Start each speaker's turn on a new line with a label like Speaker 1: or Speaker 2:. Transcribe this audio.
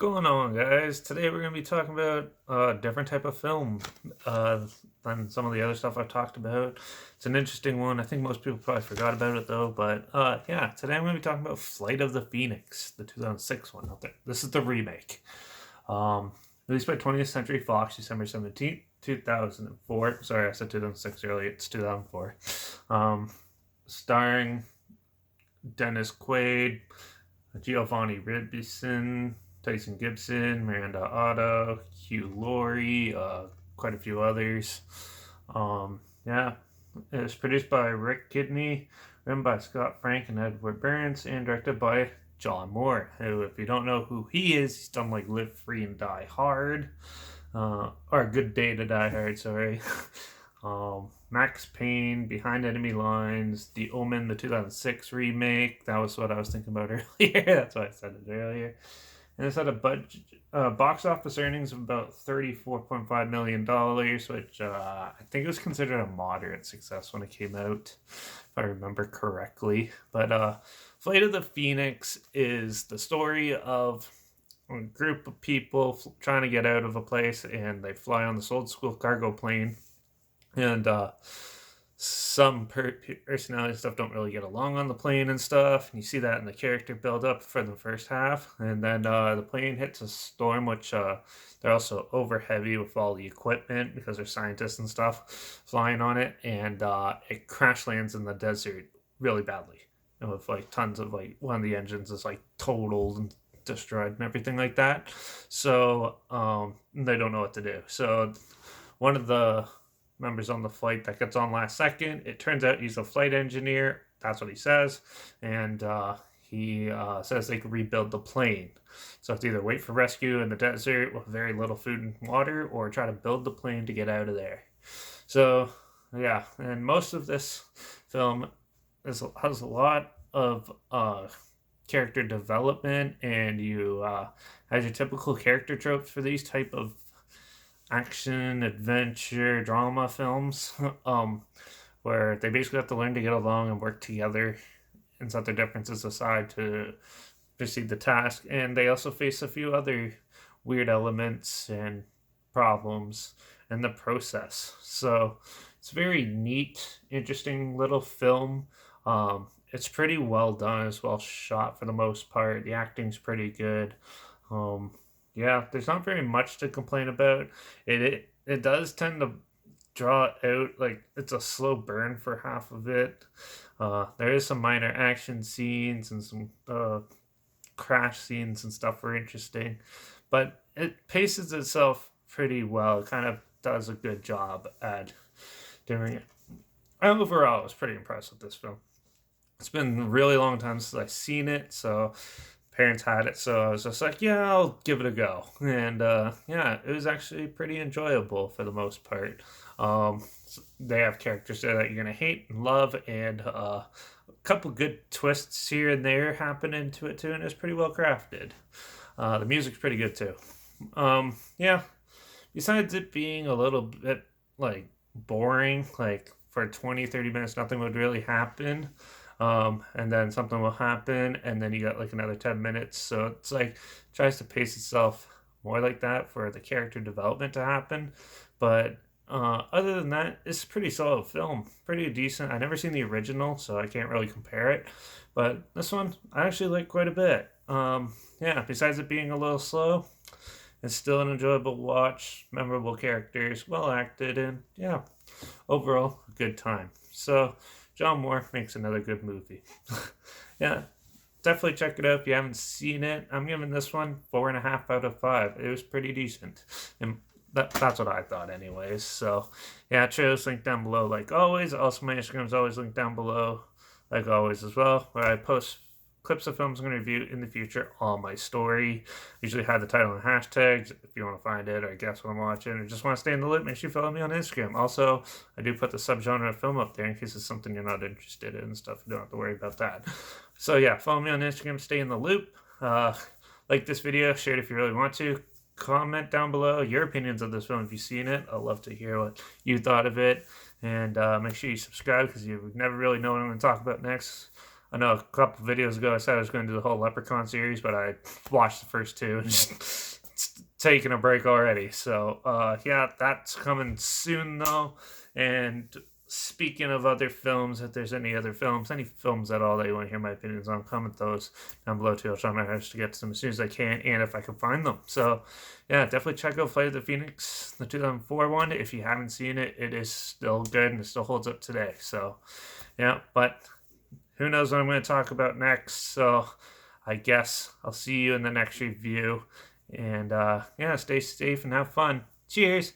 Speaker 1: Going on, guys? Today we're going to be talking about a different type of film uh, than some of the other stuff I've talked about. It's an interesting one. I think most people probably forgot about it though. But yeah, today I'm going to be talking about Flight of the Phoenix, the 2006 one out there. This is the remake. Released by 20th Century Fox, December 17th, 2004. Sorry, I said 2006 earlier. It's 2004. Starring Dennis Quaid, Giovanni Ribison, Tyson Gibson, Miranda Otto, Hugh Laurie, quite a few others. Yeah, it was produced by Rick Kidney, written by Scott Frank and Edward Burns, and directed by John Moore, who, if you don't know who he is, he's done like Live Free and Die Hard, or Good Day to Die Hard, sorry. Max Payne, Behind Enemy Lines, The Omen, the 2006 remake. That was what I was thinking about earlier. That's why I said it earlier. And it's had a budget, box office earnings of about $34.5 million, which I think it was considered a moderate success when it came out, if I remember correctly. But Flight of the Phoenix is the story of a group of people trying to get out of a place, and they fly on this old school cargo plane. And some personality stuff don't really get along on the plane and stuff, and you see that in the character build up for the first half. And then the plane hits a storm, which they're also over heavy with all the equipment because they're scientists and stuff flying on it, and it crash lands in the desert really badly, and with like tons of, like, one of the engines is like totaled and destroyed and everything like that. So they don't know what to do. So one of the members on the flight that gets on last second, it turns out he's a flight engineer. That's what he says. And he says they can rebuild the plane. So it's either wait for rescue in the desert with very little food and water, or try to build the plane to get out of there. So, yeah. And most of this film has a lot of character development, and you has your typical character tropes for these type of action, adventure, drama films, where they basically have to learn to get along and work together and set their differences aside to proceed the task. And they also face a few other weird elements and problems in the process. So it's a very neat, interesting little film. It's pretty well done, it's well shot for the most part. The acting's pretty good. Um, yeah, there's not very much to complain about. It does tend to draw out, like, it's a slow burn for half of it. There is some minor action scenes and some crash scenes and stuff are interesting, but it paces itself pretty well. It kind of does a good job at doing it. Overall, I was pretty impressed with this film. It's been a really long time since I've seen it, so parents had it, so I was just like, yeah, I'll give it a go. And yeah, it was actually pretty enjoyable for the most part. They have characters there that you're gonna hate and love, and a couple good twists here and there happen into it too, and it's pretty well crafted. The music's pretty good too. Yeah, besides it being a little bit like boring, like for 20-30 minutes nothing would really happen, and then something will happen, and then you got like another 10 minutes. So it's like tries to pace itself more like that for the character development to happen. But other than that, it's a pretty solid film, pretty decent. I never seen the original, so I can't really compare it, but this one I actually like quite a bit. Yeah, besides it being a little slow, it's still an enjoyable watch, memorable characters, well acted, and yeah, overall a good time. So John Moore makes another good movie. Yeah, definitely check it out if you haven't seen it. I'm giving this one 4.5 out of 5. It was pretty decent, and that's what I thought, anyways. So yeah, trailers linked down below, like always. Also, my Instagram is always linked down below, like always as well, where I post clips of films I'm going to review in the future on my story. Usually have the title and hashtags if you want to find it or guess what I'm watching or just want to stay in the loop. Make sure you follow me on Instagram. Also, I do put the subgenre of film up there in case it's something you're not interested in and stuff. You don't have to worry about that. So yeah, follow me on Instagram, stay in the loop. Like this video, share it if you really want to. Comment down below your opinions of this film if you've seen it. I'd love to hear what you thought of it. And make sure you subscribe because you never really know what I'm going to talk about next. I know a couple videos ago I said I was going to do the whole Leprechaun series, but I watched the first two and just taking a break already. So yeah, that's coming soon though. And speaking of other films, if there's any other films, any films at all that you want to hear my opinions on, comment those down below too. I'll try my hardest to get to them as soon as I can and if I can find them. So yeah, definitely check out Flight of the Phoenix, the 2004 one. If you haven't seen it, it is still good and it still holds up today. So yeah, but who knows what I'm going to talk about next. So I guess I'll see you in the next review. And yeah, stay safe and have fun. Cheers.